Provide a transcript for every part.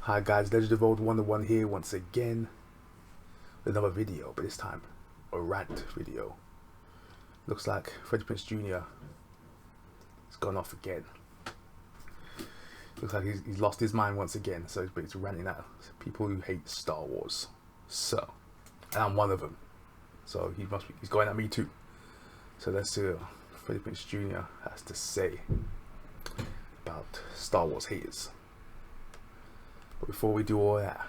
Hi guys, Legend of Old 101 here once again with another video, but this time a rant video. Looks like Freddie Prinze Jr. has gone off again. Looks like he's lost his mind once again, so he's ranting at people who hate Star Wars. So, and I'm one of them. So he's going at me too. So let's see what Freddie Prinze Jr. has to say about Star Wars haters. But before we do all that,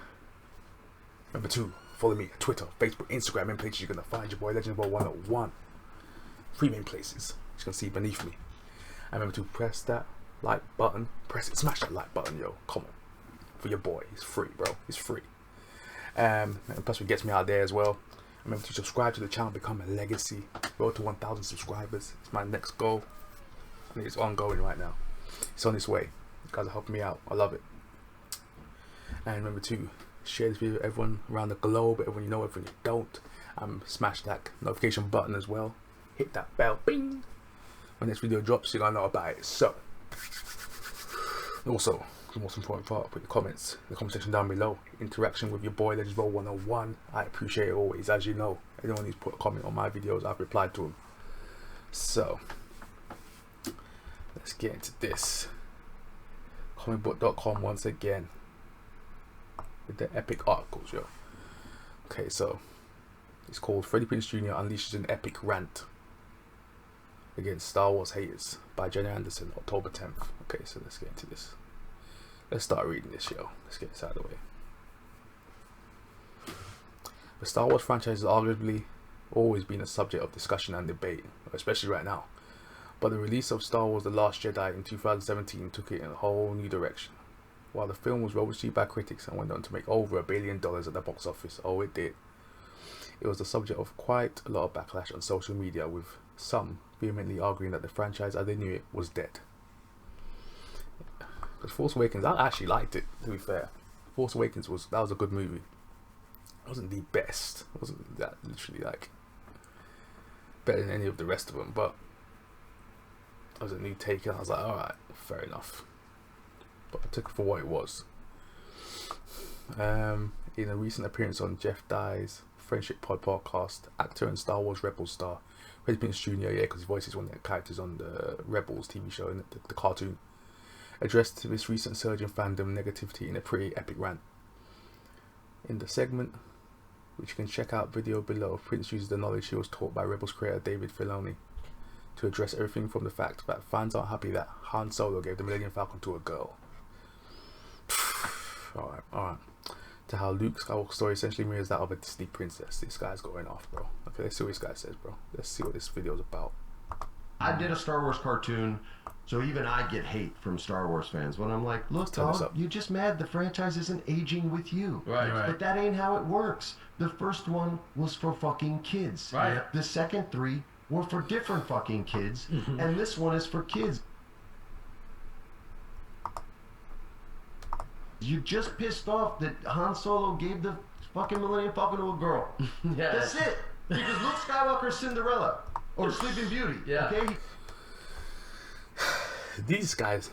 remember to follow me on Twitter, Facebook, Instagram, and places you're gonna find your boy Legend of Old 101. 3 main places you can see beneath me. And remember to press that like button, press it, smash that like button, yo. Come on, for your boy. It's free, bro. It's free. And plus, it gets me out there as well. Remember to subscribe to the channel, become a legacy. Road to 1,000 subscribers. It's my next goal. I think it's ongoing right now. It's on its way. You guys are helping me out. I love it. And remember to share this video with everyone around the globe, everyone you know, everyone you don't. Smash that notification button as well. Hit that bell, bing! When this video drops, you're gonna know about it. So, also, the most important part, put your comments in the comment section down below. Interaction with your boy Legend of Old 101. I appreciate it always, as you know. Anyone who's put a comment on my videos, I've replied to them. So, let's get into this. Comicbook.com once again. With the epic articles, yo. Okay, so it's called Freddie Prinze Jr. unleashes an epic rant against Star Wars haters by Jenny Anderson, October 10th. Okay, so let's get into this. Let's start reading this, yo. Let's get this out of the way. The Star Wars franchise has arguably always been a subject of discussion and debate, especially right now. But the release of Star Wars The Last Jedi in 2017 took it in a whole new direction. While the film was well received by critics and went on to make over $1 billion at the box office, oh it did, it was the subject of quite a lot of backlash on social media, with some vehemently arguing that the franchise as they knew it was dead. The Force Awakens, I actually liked it, to be fair. Force Awakens was a good movie. It wasn't the best. It wasn't that literally like better than any of the rest of them, but it was a new take and I was like, alright, fair enough. But I took it for what it was. In a recent appearance on Jeff Dye's Friendship Pod podcast, actor and Star Wars Rebels star Freddie Prinze Jr., yeah, because he voices one of the characters on the Rebels TV show, in the cartoon, addressed to this recent surge in fandom negativity in a pretty epic rant. In the segment, which you can check out video below, Prinze uses the knowledge he was taught by Rebels creator David Filoni to address everything from the fact that fans aren't happy that Han Solo gave the Millennium Falcon to a girl. Alright. To how Luke Skywalker's story essentially mirrors that of a Disney princess. This guy's going off, bro. Okay, let's see what this guy says, bro. Let's see what this video's about. I did a Star Wars cartoon, so even I get hate from Star Wars fans when I'm like, look, dog, you're just mad the franchise isn't aging with you. Right. But that ain't how it works. The first one was for fucking kids. Right. The second 3 were for different fucking kids, and this one is for kids. You just pissed off that Han Solo gave the fucking Millennium Falcon to a girl. Yeah. That's it. Because Luke Skywalker's Cinderella. Or Sleeping Beauty. Yeah. Okay? These guys,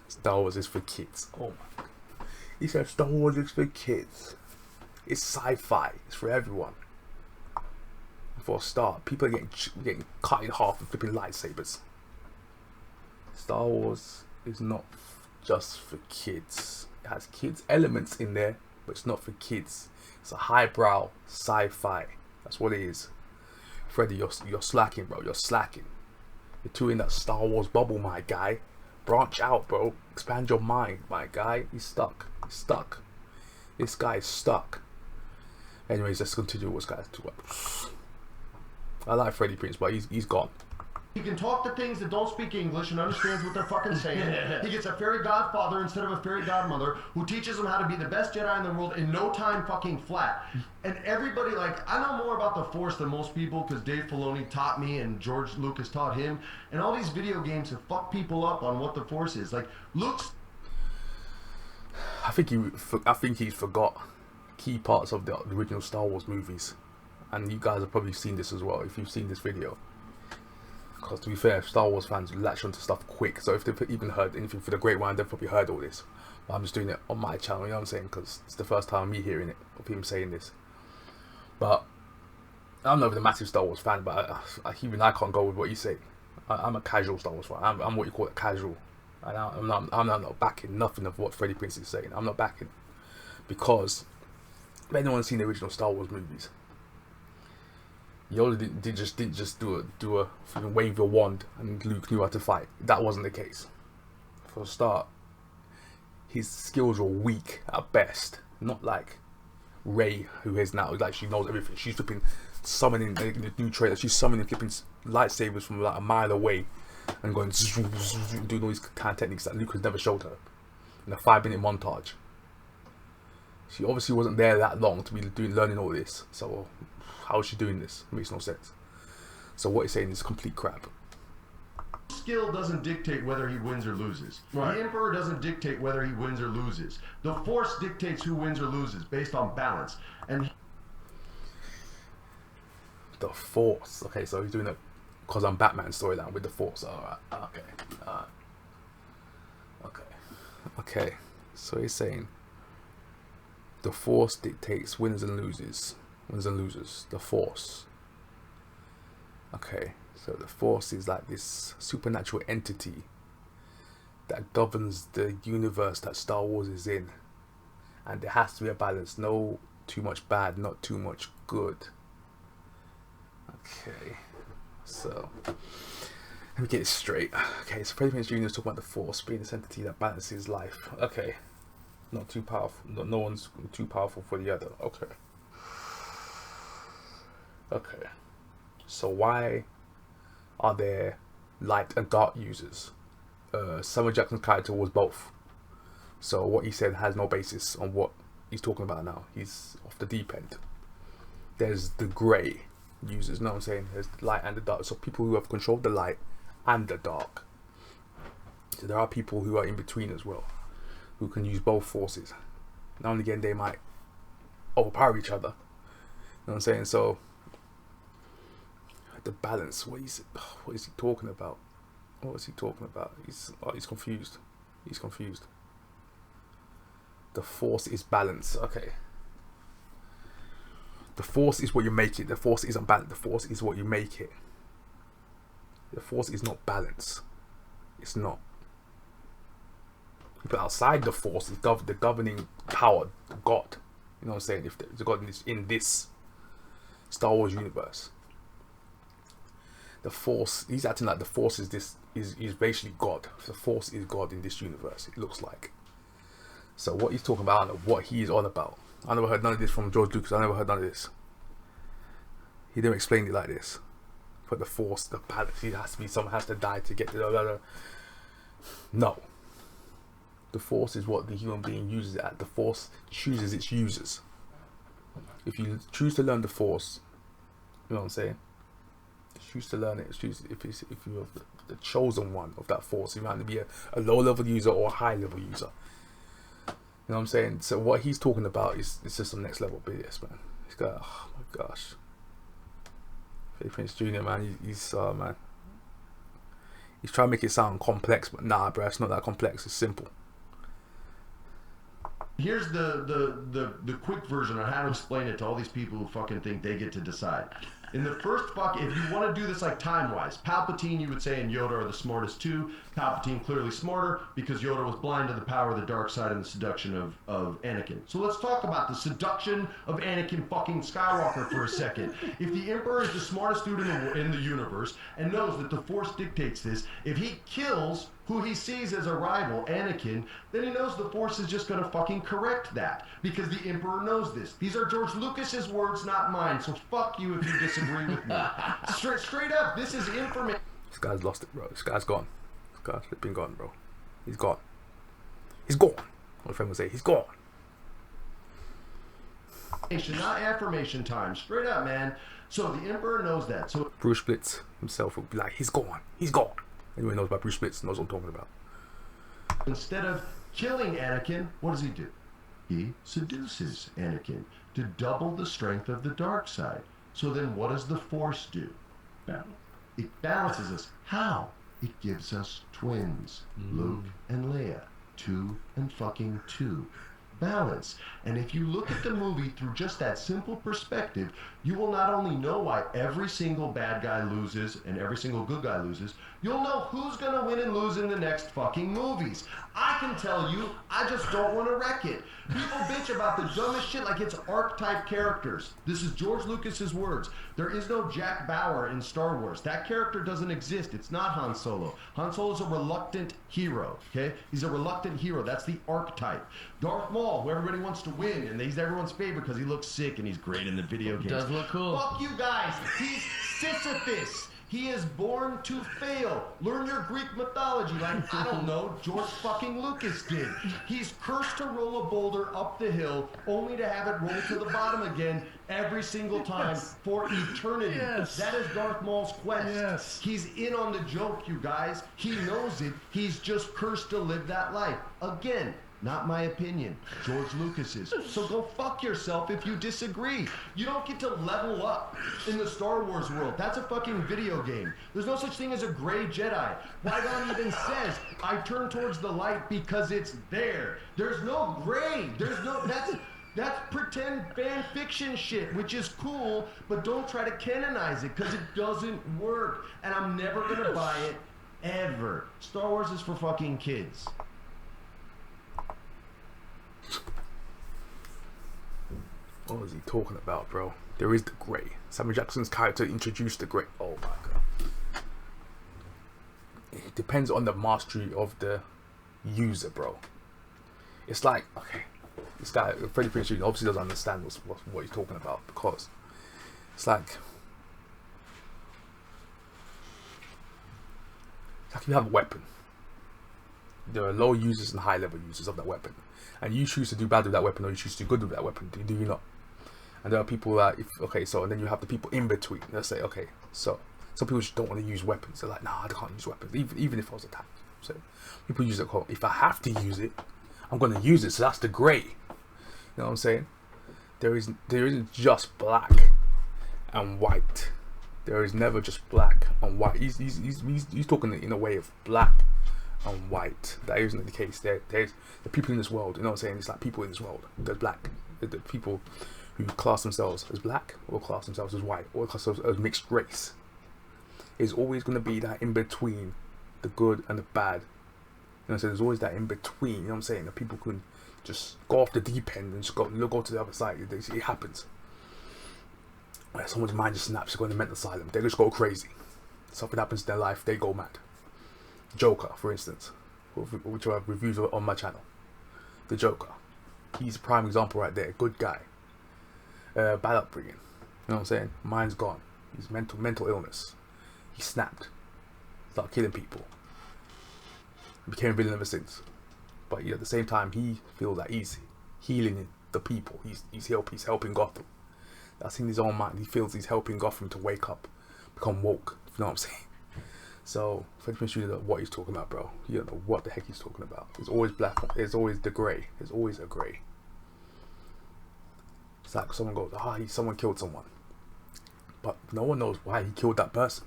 Star Wars is for kids. Oh my god. He said Star Wars is for kids. It's sci-fi. It's for everyone. For a start, people are getting cut in half with flipping lightsabers. Star Wars is not just for kids. It has kids elements in there, but it's not for kids. It's a highbrow sci-fi. That's what it is. Freddie, you're slacking, bro. You're slacking. You're too in that Star Wars bubble, my guy. Branch out, bro. Expand your mind, my guy. He's stuck. He's stuck. This guy is stuck. Anyways, let's continue what's guys to watch. I like Freddie Prinze, but he's gone. He can talk to things that don't speak English and understands what they're fucking saying. He gets a fairy godfather instead of a fairy godmother who teaches him how to be the best Jedi in the world in no time fucking flat. And everybody, like, I know more about the Force than most people because Dave Filoni taught me and George Lucas taught him. And all these video games have fucked people up on what the Force is. Like, Luke's... I think he forgot key parts of the original Star Wars movies. And you guys have probably seen this as well if you've seen this video. Because to be fair, Star Wars fans latch onto stuff quick. So if they've even heard anything for the Great One, they've probably heard all this. But I'm just doing it on my channel, you know what I'm saying? Because it's the first time me hearing it, of him saying this. But I'm not even a massive Star Wars fan, but even I can't go with what you say. I'm a casual Star Wars fan. I'm what you call a casual. And I'm not backing nothing of what Freddie Prinze is saying. I'm not backing. Because if anyone's seen the original Star Wars movies, Yoda didn't just do a fucking wave your wand and Luke knew how to fight. That wasn't the case. For a start, his skills were weak at best. Not like Rey, who is now, like, she knows everything. She's flipping summoning in the new trailer. She's summoning flipping lightsabers from like a mile away and going doing all these kind of techniques that Luke has never showed her in a 5-minute montage. She obviously wasn't there that long to be learning all this. So how is she doing this? It makes no sense. So what he's saying is complete crap. Skill doesn't dictate whether he wins or loses. Right. The Emperor doesn't dictate whether he wins or loses. The Force dictates who wins or loses based on balance. And the Force. Okay, so he's doing it because I'm Batman storyline with the Force. Alright, okay. So he's saying the Force dictates winners and losers. The Force. Okay, so the Force is like this supernatural entity that governs the universe that Star Wars is in, and there has to be a balance. No too much bad, not too much good. Okay, so let me get it straight. Okay, so Freddie Prinze Jr. is talking about the Force being this entity that balances life. Okay, not too powerful. No one's too powerful for the other. Okay. So why are there light and dark users? Samuel Jackson's character was both. So what he said has no basis on what he's talking about now. He's off the deep end. There's the grey users, you know what I'm saying? There's the light and the dark. So people who have controlled the light and the dark. So there are people who are in between as well, who can use both forces. Now and again they might overpower each other. You know what I'm saying? So the balance, what is he talking about? He's confused. The Force is balance. Okay. The Force is what you make it. The Force isn't balance. The Force is what you make it. The Force is not balance. It's not. But outside the Force is the governing power, God. You know what I'm saying? If there's a God in this Star Wars universe, the Force, he's acting like the Force is basically God. The Force is God in this universe, it looks like. So what he's talking about, I don't know what he is on about. I never heard none of this from George Lucas. I never heard none of this. He didn't explain it like this. But the Force, the balance, he has to be, someone has to die to get to the no. The Force is what the human being uses it at. The Force chooses its users. If you choose to learn the Force, you know what I'm saying? Choose to learn it. If you're the chosen one of that Force, you might be a low level user or a high level user. You know what I'm saying? So what he's talking about is just some next level BS, man. He's got, oh my gosh, Freddie Prinze Jr. man, he's man. He's trying to make it sound complex, but nah, bro, it's not that complex. It's simple. Here's the quick version on how to explain it to all these people who fucking think they get to decide. In the first if you want to do this like time-wise, Palpatine, you would say, and Yoda are the smartest too. Palpatine clearly smarter because Yoda was blind to the power of the dark side and the seduction of Anakin. So let's talk about the seduction of Anakin fucking Skywalker for a second. If the Emperor is the smartest dude in the universe and knows that the Force dictates this, if he kills who he sees as a rival, Anakin, then he knows the Force is just going to fucking correct that because the Emperor knows this. These are George Lucas's words, not mine, so fuck you if you disagree with me. Straight up, this is information. This guy's lost it, bro. This guy's gone. This guy's been gone, bro. He's gone. He's gone. My friend would say, he's gone. Not affirmation time. Straight up, man. So the Emperor knows that. So Bruce Blitz himself would be like, he's gone. He's gone. Anyone knows about Bruce Blitz knows what I'm talking about. Instead of killing Anakin, what does he do? He seduces Anakin to double the strength of the dark side. So then what does the Force do? It balances us. How? It gives us twins. Luke and Leia. 2 and fucking 2. Balance. And if you look at the movie through just that simple perspective, you will not only know why every single bad guy loses and every single good guy loses, you'll know who's gonna win and lose in the next fucking movies. I can tell you, I just don't want to wreck it. People bitch about the dumbest shit like it's archetype characters. This is George Lucas's words. There is no Jack Bauer in Star Wars. That character doesn't exist. It's not Han Solo. Han Solo's a reluctant hero, okay? He's a reluctant hero. That's the archetype. Darth Maul, who everybody wants to win, and he's everyone's favorite because he looks sick and he's great in the video games. Does look cool. Fuck you guys. He's Sisyphus. He is born to fail. Learn your Greek mythology like, I don't know, George fucking Lucas did. He's cursed to roll a boulder up the hill only to have it roll to the bottom again every single time for eternity. Yes. That is Darth Maul's quest. Yes. He's in on the joke, you guys. He knows it. He's just cursed to live that life. Again, not my opinion, George Lucas's. So go fuck yourself if you disagree. You don't get to level up in the Star Wars world. That's a fucking video game. There's no such thing as a gray Jedi. Qui-Gon even says, I turn towards the light because it's there. There's no gray. There's no, that's pretend fan fiction shit, which is cool, but don't try to canonize it because it doesn't work. And I'm never gonna buy it, ever. Star Wars is for fucking kids. What was he talking about, bro? There is the grey. Samuel Jackson's character introduced the grey. Oh my god. It depends on the mastery of the user, bro. It's like, okay, this guy, Freddie Prinze, obviously doesn't understand what he's talking about, because it's like you have a weapon. There are low users and high level users of that weapon, and you choose to do bad with that weapon or you choose to do good with that weapon. Do you not? And there are people that, and then you have the people in between. They'll say, okay, so some people just don't want to use weapons. They're like, nah, I can't use weapons, even if I was attacked. So people use it. If I have to use it, I'm going to use it. So that's the grey. You know what I'm saying? There isn't just black and white. There is never just black and white. He's talking in a way of black and white. That isn't the case. There's the people in this world. You know what I'm saying? It's like people in this world. There's black. The people who class themselves as black, or class themselves as white, or class themselves as mixed race. Is always going to be that in between, the good and the bad. You know, so there's always that in between. You know what I'm saying? That people can just go off the deep end and just go to the other side. It happens. When someone's mind just snaps, going to mental asylum. They just go crazy. Something happens in their life, they go mad. Joker, for instance, which I have reviews on my channel. The Joker, he's a prime example right there. Good guy, bad upbringing. You know what I'm saying? Mind's gone. He's mental illness. He snapped, started killing people. He became a villain ever since. But at the same time, he feels that he's healing the people. He's helping Gotham. That's in his own mind. He feels he's helping Gotham to wake up, become woke. You know what I'm saying? So, Freddie Prinze, you know what he's talking about, bro. You don't know what the heck he's talking about. There's always black. There's always the grey. There's always a grey. It's like someone goes, someone killed someone, but no one knows why he killed that person.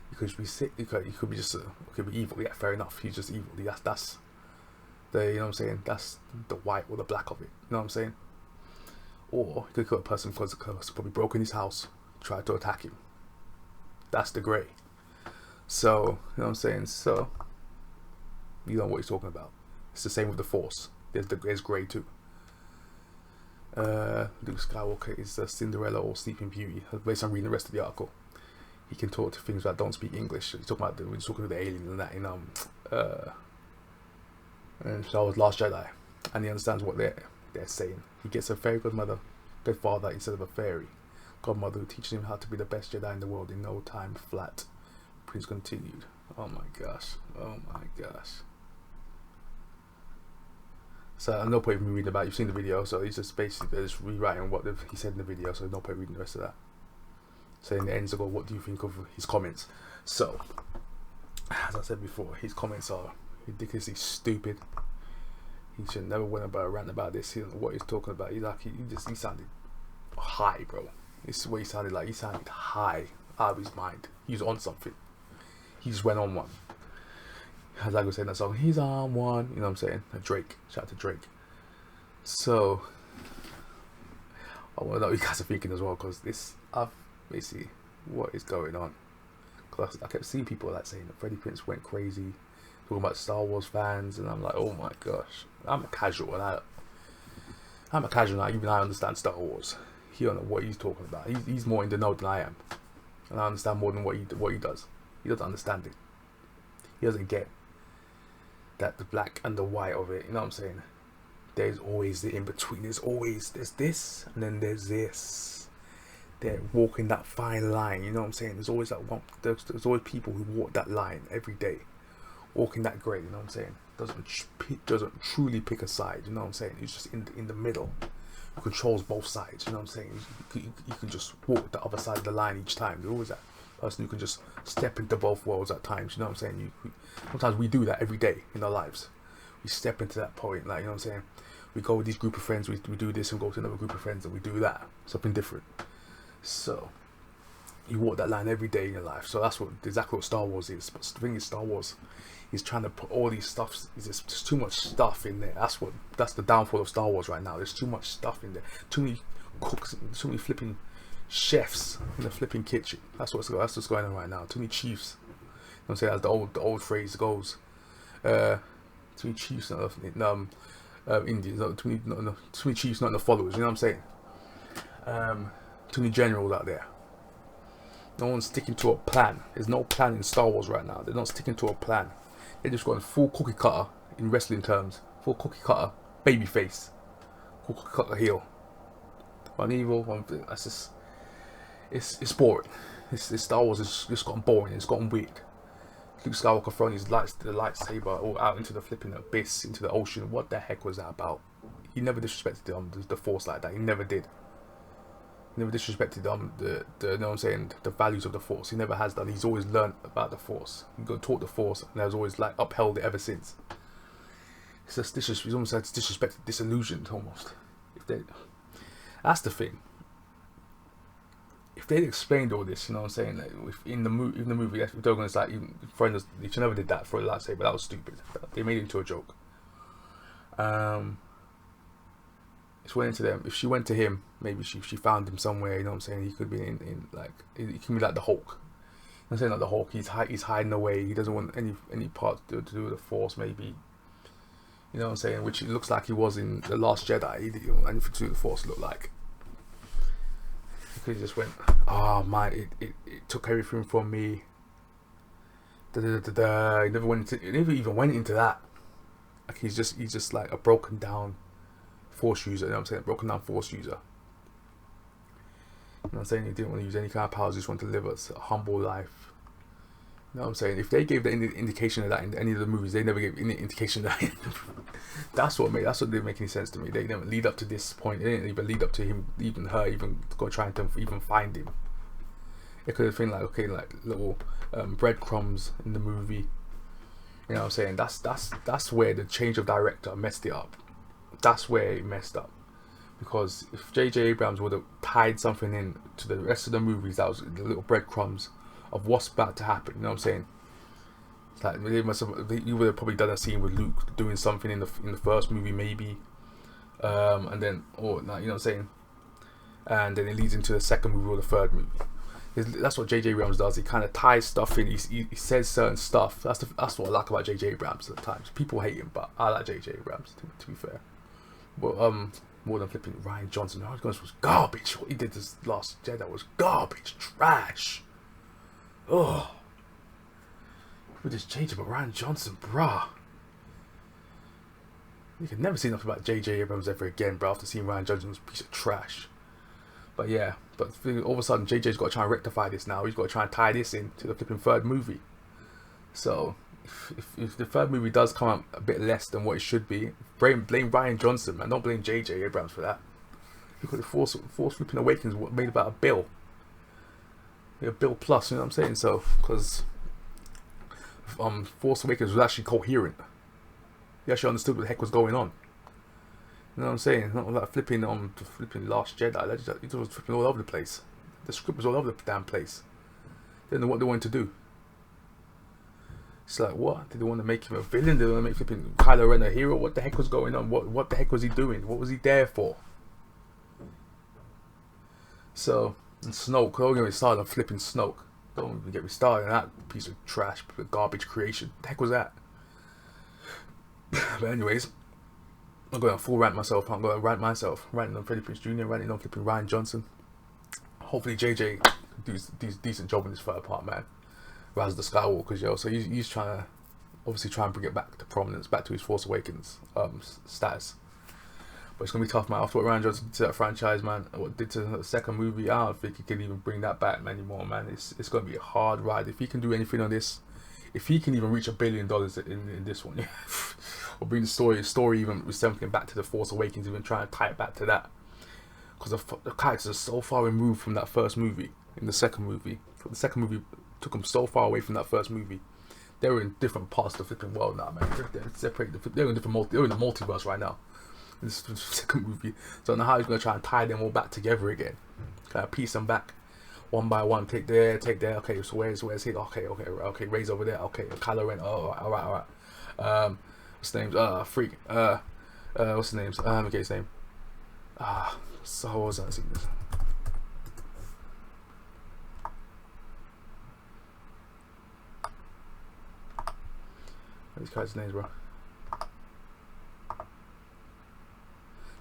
He could be sick. He could be just could be evil. Yeah, fair enough. He's just evil. That's the, you know what I'm saying. That's the white or the black of it. You know what I'm saying? Or he could kill a person because probably broke in his house, tried to attack him. That's the grey. So, you know what I'm saying? So, you know what he's talking about. It's the same with the Force. There's grey too. Luke Skywalker is Cinderella or Sleeping Beauty. Based on reading the rest of the article, he can talk to things that don't speak English. He's talking about he's talking to the alien and that in Star Wars Last Jedi, and he understands what they're saying. He gets a fairy godfather instead of a fairy godmother who teaches him how to be the best Jedi in the world in no time flat. Prinze continued. Oh my gosh. So at no point even reading about it. You've seen the video, so he's just basically just rewriting what he said in the video, so no point reading the rest of that. So in the end, go, what do you think of his comments? So, as I said before, his comments are ridiculously stupid. He should never went about a rant about this. He don't know what he's talking about. He sounded high, bro. This is what he sounded like. He sounded high out of his mind. he's on something. He just went on one. As I was saying that song, he's on one. You know what I'm saying? Drake. Shout out to Drake. So I want to know what you guys are thinking as well, because this, basically, what is going on? Because I kept seeing people like saying that Freddie Prinze went crazy, talking about Star Wars fans, and I'm like, oh my gosh, I'm a casual, and I'm a casual now. Even I understand Star Wars. He don't know what he's talking about. He's more in the know than I am, and I understand more than what he does. He doesn't understand it. He doesn't get that the black and the white of it. You know what I'm saying? There's always the in between. There's this, and then there's this. They're walking that fine line. You know what I'm saying? There's always that one. There's always people who walk that line every day, walking that grade. You know what I'm saying? Doesn't truly pick a side. You know what I'm saying? He's just in the middle. Who controls both sides. You know what I'm saying? You can just walk the other side of the line each time. There's always that person who can just step into both worlds at times. You know what I'm saying? Sometimes we do that every day in our lives. We step into that point, like, you know what I'm saying? We go with this group of friends, we do this, and go to another group of friends, and we do that, something different. So you walk that line every day in your life. So that's exactly what Star Wars is. But the thing is, Star Wars is trying to put all these stuff. There's just too much stuff in there. That's the downfall of Star Wars right now. There's too much stuff in there. Too many cooks, too many flipping chefs in the flipping kitchen. That's what's going on right now. Too many chiefs. You know what I'm saying? As the old phrase goes. Too many chiefs in Indians. Too many chiefs, not in the followers. You know what I'm saying? Too many generals out there. No one's sticking to a plan. There's no plan in Star Wars right now. They're not sticking to a plan. They're just going full cookie cutter in wrestling terms. Full cookie cutter, baby face, cookie cutter heel. One evil, one. That's just. It's boring. Star Wars has just gotten boring. It's gotten weird. Luke Skywalker throwing the lightsaber all out into the flipping abyss, into the ocean. What the heck was that about? He never disrespected the Force like that. He never did. He never disrespected the you know what I'm saying, the values of the Force. He never has done. He's always learned about the Force. He got taught the Force, and has always like upheld it ever since. It's just he's almost like disrespected, disillusioned almost. That's the thing. If they'd explained all this, you know what I'm saying, like in the movie, if they're going to like, even friends, they never did that for a lightsaber. That was stupid. They made it into a joke. It's went into them. If she went to him, maybe she found him somewhere. You know what I'm saying? He could be in like, he can be like the Hulk. I'm saying like the Hulk. He's hiding away. He doesn't want any part to do with the Force. Maybe, you know what I'm saying? Which it looks like he was in the Last Jedi. He didn't want anything to do with the Force. Looked like. He just went, oh my, it took everything from me. He never even went into that. Like he's just like a broken down Force user. You know what I'm saying? Broken down Force user. You know what I'm saying? He didn't want to use any kind of powers. Just wanted to live a humble life. You know what I'm saying? If they gave the indication of that in any of the movies, they never gave any indication of that. That's what didn't make any sense to me. They didn't lead up to this point. They didn't even lead up to him, even her, even go trying to even find him. It could have been like, okay, like little breadcrumbs in the movie. You know what I'm saying? That's where the change of director messed it up. That's where it messed up. Because if J.J. Abrams would have tied something in to the rest of the movies, that was the little breadcrumbs of what's about to happen. You know what I'm saying? It's like you would have probably done a scene with Luke doing something in the first movie, maybe, and then, or like, you know what I'm saying, and then it leads into the second movie or the third movie. That's what J.J. Abrams does. He kind of ties stuff in. He says certain stuff. That's what I like about J.J. Abrams at times. People hate him, but I like J.J. Abrams to be fair. But more than flipping Rian Johnson. Rian Johnson was garbage. What he did this Last Jedi was garbage, trash. Oh, with this change about Rian Johnson, bruh. You can never say nothing about J.J. Abrams ever again, bro. After seeing Rian Johnson's piece of trash. But yeah, but all of a sudden JJ's got to try and rectify this now. He's got to try and tie this in to the flipping third movie. So if the third movie does come out a bit less than what it should be, blame Rian Johnson, man. Don't blame J.J. Abrams for that. Because the Force Flipping Awakens was made about a bill. A bill plus, you know what I'm saying? So, because Force Awakens was actually coherent. You actually understood what the heck was going on. You know what I'm saying? Not like flipping Last Jedi. It was flipping all over the place. The script was all over the damn place. They didn't know what they wanted to do. It's like, what? Did they want to make him a villain? Did they want to make flipping Kylo Ren a hero? What the heck was going on? What the heck was he doing? What was he there for? So, and Snoke, don't get me started on flipping Snoke. Don't even get me started on that piece of trash, garbage creation. What the heck was that? But anyways, I'm going to full rant myself. I'm going to rant myself. Ranting on Freddie Prinze Jr., ranting on flipping Ryan Johnson. Hopefully JJ does decent job in this third part, man. Rise of the Skywalkers, yo. So he's trying to obviously try and bring it back to prominence, back to his Force Awakens status. But it's gonna be tough, man. After what Ryan Johnson did to that franchise, man, what did to the second movie, I don't think he can even bring that back anymore, man. It's gonna be a hard ride. If he can do anything on this, if he can even reach $1 billion in this one, or bring the story even with something back to the Force Awakens, even try and tie it back to that, because the characters are so far removed from that first movie. In the second movie took them so far away from that first movie. They were in different parts of the flipping world now, man. They're separated. They're in different they're in the multiverse right now. In this second movie, so I don't know how he's gonna try and tie them all back together again. Kind of piece them back one by one. Take there. Okay, so where's he? Okay. Ray's over there. Okay, Kylo Ren. Oh, all right. What's his name? Freak. What's his name? Okay, his name. So what was that? These guys' names, bro.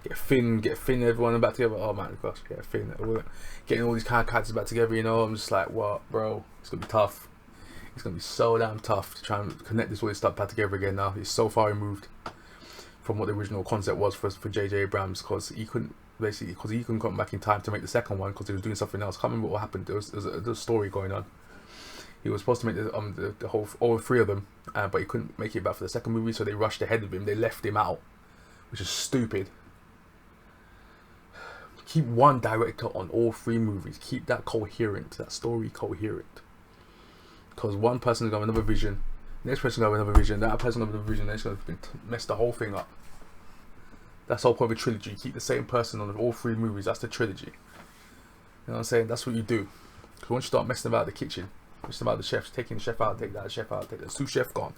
Get Finn, everyone back together. Oh man, gosh, get Finn. Getting all these kind of characters back together, you know. I'm just like, what, bro? It's gonna be tough. It's gonna be so damn tough to try and connect all this stuff back together again. Now it's so far removed from what the original concept was for J.J. Abrams, because he couldn't come back in time to make the second one because he was doing something else. I can't remember what happened. There was a story going on. He was supposed to make the whole all three of them, but he couldn't make it back for the second movie, so they rushed ahead of him. They left him out, which is stupid. Keep one director on all three movies. Keep that coherent, that story coherent. Because one person is going to have another vision, next person going to have another vision, that person going to have another vision, then it's going to mess the whole thing up. That's the whole point of a trilogy. Keep the same person on all three movies. That's the trilogy. You know what I'm saying? That's what you do. Because once you start messing about the kitchen, messing about the chefs, taking the chef out, take that chef out, take the sous chef gone,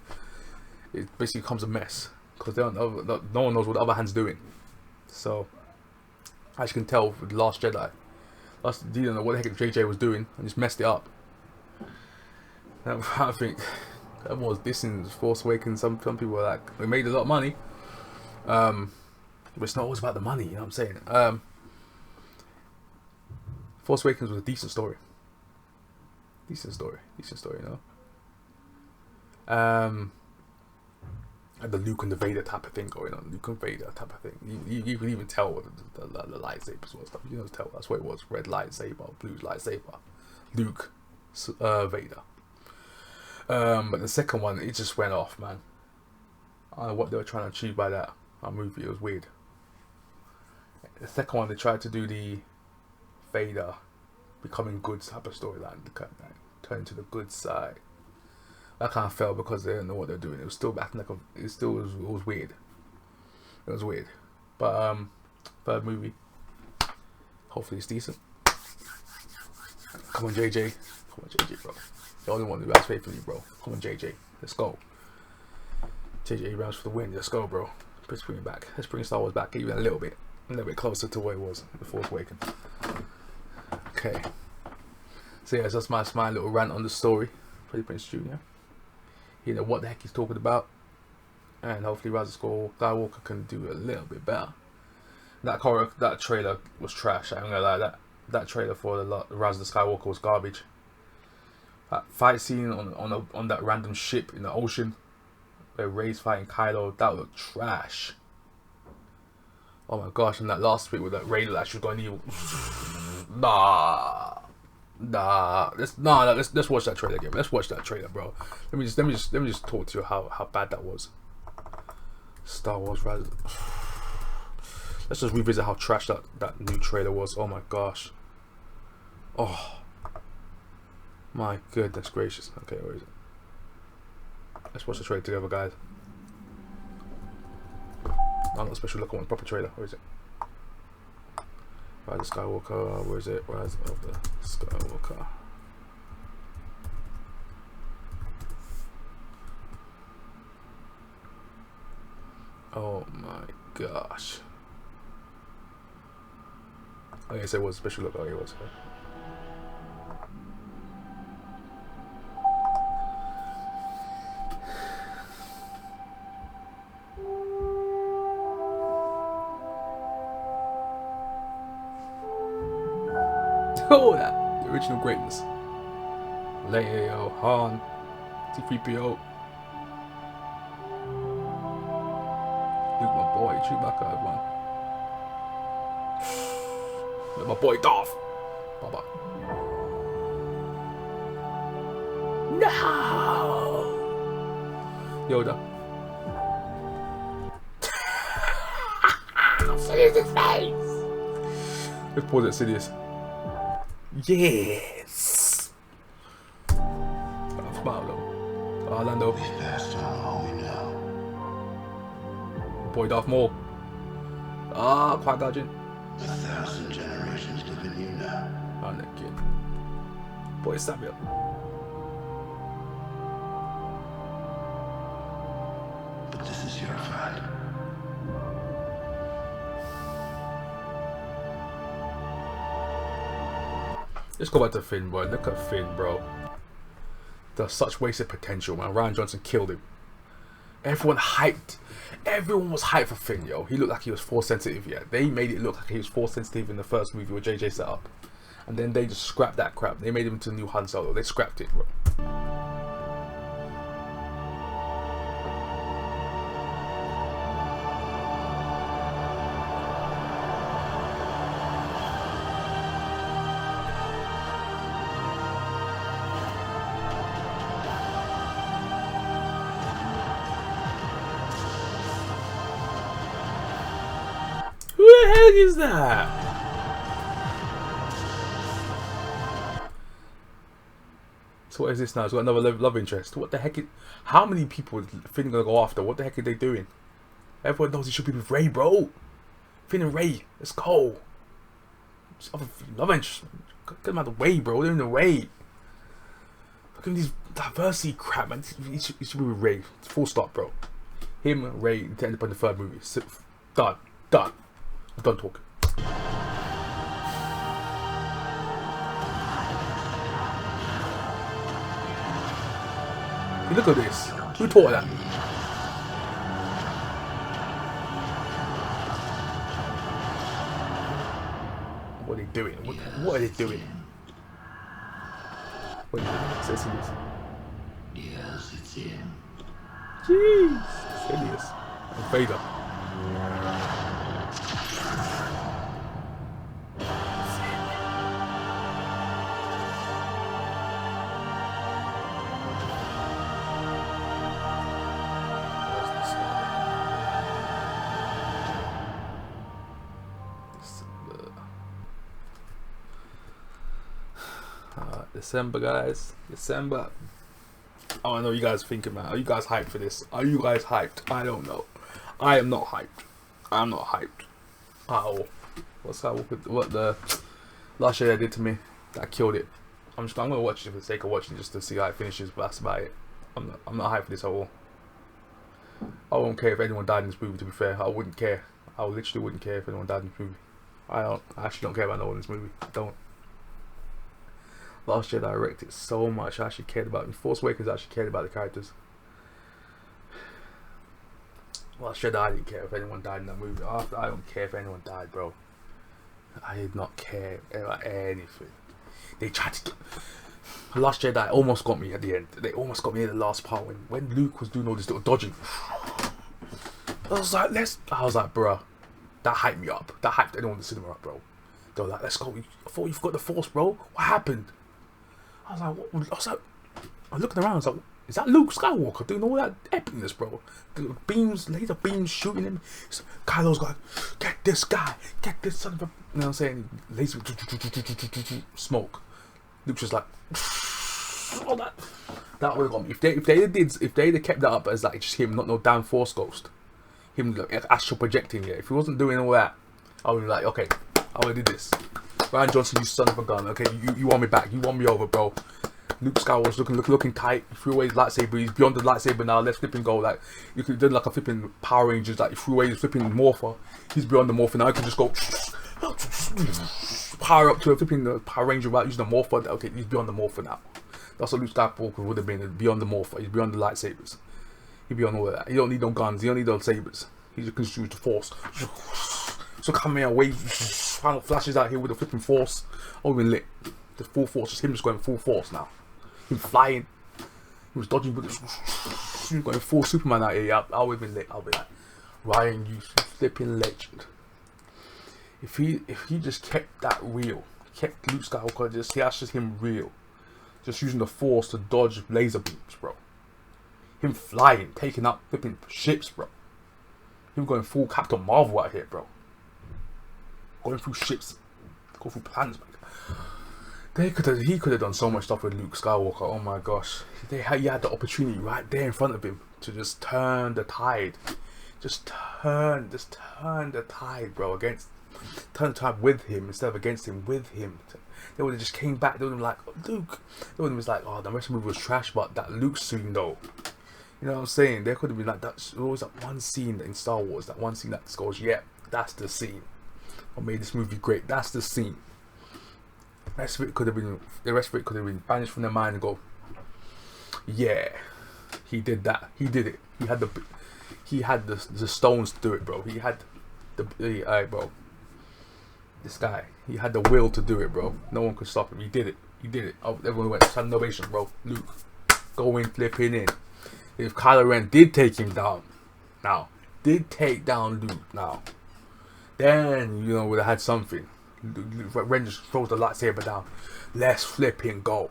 it basically becomes a mess. Because no one knows what the other hand's doing. So, as you can tell with The Last Jedi, you didn't know what the heck JJ was doing and just messed it up. I think that was dissing Force Awakens. Some people were like, we made a lot of money, but it's not always about the money, you know what I'm saying? Force Awakens was a decent story, you know. And the Luke and the Vader type of thing going on. Luke and Vader type of thing. You can even tell what the lightsabers and stuff. You know, tell that's what it was. Red lightsaber, blue lightsaber. Luke, Vader. But the second one, it just went off, man. I don't know what they were trying to achieve by that movie. It was weird. The second one, they tried to do the Vader becoming good type of storyline. Turn to the good side. That kind of fell because they didn't know what they're doing. It was still acting like it was weird. It was weird. But third movie, hopefully it's decent. Come on, JJ. Come on, JJ, bro. The only one who has faith in you, bro. Come on, JJ. Let's go. JJ Abrams for the win. Let's go, bro. Let's bring it back. Let's bring Star Wars back even a little bit closer to where it was before Force Awakens. Okay. So yeah, that's my little rant on the story. Freddie Prinze Jr. You know what the heck he's talking about, and hopefully Rise of Skywalker can do a little bit better. That trailer was trash. I'm gonna lie. That trailer for the Rise of the Skywalker was garbage. That fight scene on that random ship in the ocean, where Rey's fighting Kylo, that was trash. Oh my gosh! And that last bit with that Rey that she was going evil. Let's watch that trailer again. Let's watch that trailer, bro. Let me just talk to you how bad that was. Star Wars Rise. Let's just revisit how trash that new trailer was. Oh my gosh. Oh my goodness gracious. Okay, where is it? Let's watch the trailer together, guys. Not a special look on proper trailer. Where is it? Rise of Skywalker. Where is it? Rise of the Skywalker. Oh my gosh. I guess it was a special look. Oh, it was. Oh, that the original greatness. Leo, Han, T3PO. Luke, my boy, Chewbacca, everyone. Let my boy Darth. Baba. No. Yoda. Sidious's face. Let's pause it, Sidious. Yes. I'm smart though. Orlando. We've passed on all we know. Boy Darth Maul. Ah, Qui Guardian. 1,000 generations live in you now. Oh, that kid. Boy Samuel. But this is your fight. Let's go back to Finn, boy. Look at Finn, bro. There's such wasted potential, man. Rian Johnson killed him. Everyone hyped. Everyone was hyped for Finn, yo. He looked like he was force sensitive, yeah. They made it look like he was force sensitive in the first movie where JJ set up. And then they just scrapped that crap. They made him into a new Han Solo. They scrapped it, bro. Who the heck is that? So what is this now? It's got another love interest. What the heck is... How many people is Finn gonna go after? What the heck are they doing? Everyone knows he should be with Rey, bro. Finn and Rey. Let's go. Love interest. Get them out of the way, bro. They're in the way. Look at these diversity crap, man. He should be with Rey. Full stop, bro. Him, Rey, to end up in the third movie. Done. Done. I'm done talking. Hey, look at this. Who taught that? What are they doing? What are they doing? Wait, let's see this. Yes, it's him. Jeez. Serious. And Vader. December, guys. December. Oh, I know you guys thinking, man. Are you guys hyped for this? Are you guys hyped? I don't know. I am not hyped. I'm not hyped. Oh, what the last year did to me? That killed it. I'm gonna watch it for the sake of watching, just to see how it finishes. But that's about it. I'm not hyped for this at all. I won't care if anyone died in this movie. To be fair, I wouldn't care. I literally wouldn't care if anyone died in this movie. I actually don't care about no one in this movie. I don't. Last Jedi I wrecked it so much. I actually cared about it. Force Awakens I actually cared about the characters. Last Jedi I didn't care if anyone died in that movie. After, I don't care if anyone died, bro. I did not care about anything. They tried to get... Last Jedi almost got me at the end. They almost got me in the last part when Luke was doing all this little dodging. I was like, bruh, that hyped me up. That hyped anyone in the cinema up, bro. They were like, let's go. I thought you forgot the Force, bro. What happened? I was like, what? I was looking around. I was like, is that Luke Skywalker doing all that epicness, bro? The beams, laser beams shooting him. Kylo's like, get this guy, get this son of a. You know what I'm saying? Laser smoke. Luke's just like, all that. That would have got me. If they'd have kept that up as like just him, not no damn Force ghost, him like astral projecting. Yeah, if he wasn't doing all that, I would be like, okay, I would have did this. Rian Johnson, you son of a gun. Okay, you won me back. You won me over, bro. Luke Skywalker's looking tight. He threw away his lightsaber. He's beyond the lightsaber now. Let's flip and go. Like you could do like a flipping Power Rangers. Like he threw away his flipping morpher. He's beyond the morpher now. He can just go power up to a flipping Power Ranger without using the morpher. Okay, he's beyond the morpher now. That's what Luke Skywalker would have been, beyond the morpher. He's beyond the lightsabers. He's beyond all of that. He don't need no guns. He don't need no sabers. He just can use the force. So coming away, final flashes out here with the flipping force. Oh, been lit. The full force, just him just going full force now. Him flying. He was dodging with he was going full Superman out here. I would have been lit. I'll be like, Ryan, you flipping legend. If he just kept that real, kept Luke Skywalker, that's just him real. Just using the force to dodge laser beams, bro. Him flying, taking out flipping ships, bro. Him going full Captain Marvel out here, bro. Going through ships, go through planets, man. He could have done so much stuff with Luke Skywalker. Oh my gosh, he had the opportunity right there in front of him to just turn the tide, just turn the tide, bro. Turn the tide with him instead of against him. With him, they would have just came back. They would have been like, Luke. They would have been like, oh, the rest of the movie was trash, but that Luke scene though. You know what I'm saying? There could have been like that. Always that one scene in Star Wars, that one scene that just goes, yeah, that's the scene. What made this movie great? That's the scene. The rest of it could have been banished from their mind and go, yeah, he did that. He did it. He had the stones to do it, bro. He had bro. This guy, he had the will to do it, bro. No one could stop him. He did it. Oh, everyone went, had an ovation, bro. Luke, going flipping in. If Kylo Ren did take him down, Luke now, then you know would have had something. Ren just throws the lightsaber down. Let's flipping go.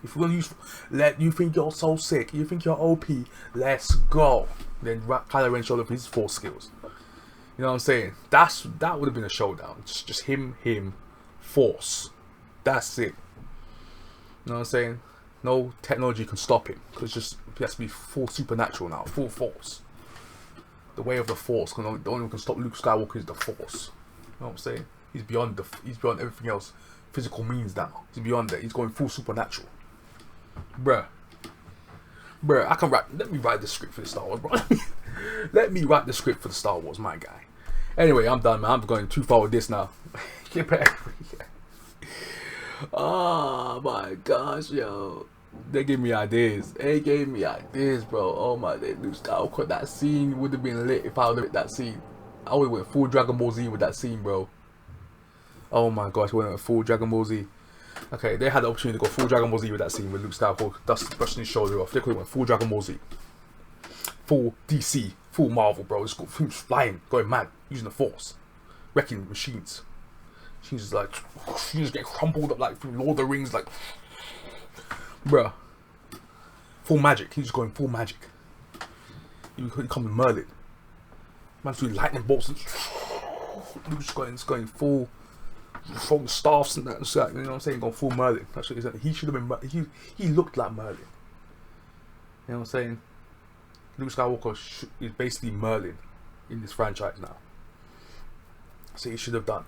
If we're gonna you think you're so sick, you think you're OP, let's go. Then Kylo Ren showed up his force skills. You know what I'm saying? That would have been a showdown. Just him, force. That's it. You know what I'm saying? No technology can stop him because he has to be full supernatural now, full force. The way of the force. The only one who can stop Luke Skywalker is the force. You know what I'm saying? He's beyond everything else. Physical means now. He's beyond that. He's going full supernatural. Bruh, I can write. Let me write the script for the Star Wars, bro. Let me write the script for the Star Wars, my guy. Anyway, I'm done, man. I'm going too far with this now. Get back. Oh my gosh, yo. They gave me ideas. Bro. Oh my day, Luke Skywalker. That scene would have been lit if I would have that scene. I would have went full Dragon Ball Z with that scene, bro. Oh my gosh, we went full Dragon Ball Z. Okay, they had the opportunity to go full Dragon Ball Z with that scene with Luke Skywalker brushing his shoulder off. They could have went full Dragon Ball Z. Full DC, full Marvel, bro. Just flying, going mad, using the Force. Wrecking machines. Machines get crumpled up like through Lord of the Rings, like... Bruh. Full magic. He's just going full magic. He couldn't come with Merlin. Man's doing lightning bolts and... Luke's going full... Throwing staffs and that, you know what I'm saying? Going full Merlin. That's what he said. He should have been... He looked like Merlin. You know what I'm saying? Luke Skywalker is basically Merlin in this franchise now. So he should have done.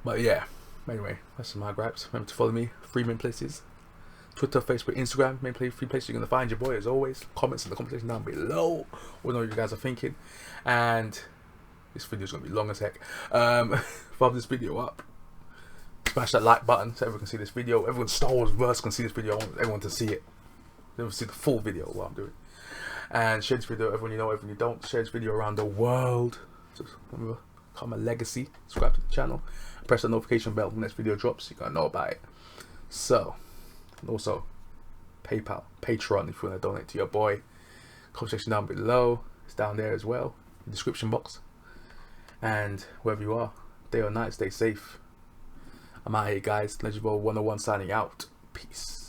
But yeah. Anyway, that's my gripes. Remember to follow me. 3 main places. Twitter, Facebook, Instagram. Main 3 places you're going to find your boy as always. Comments in the comment section down below. We know what you guys are thinking. And... this video is going to be long as heck. Follow this video up. Smash that like button so everyone can see this video. Everyone Star Wars verse can see this video. I want everyone to see it. They will see the full video of what I'm doing. And share this video, everyone you know, everyone you don't. Share this video around the world. Just remember, become a legacy. Subscribe to the channel. Press the notification bell when the next video drops. You're going to know about it. So, and also, PayPal, Patreon if you want to donate to your boy. Comment section down below. It's down there as well. In the description box. And wherever you are, day or night, stay safe. I'm out here, guys. Legend Ball 101 signing out. Peace.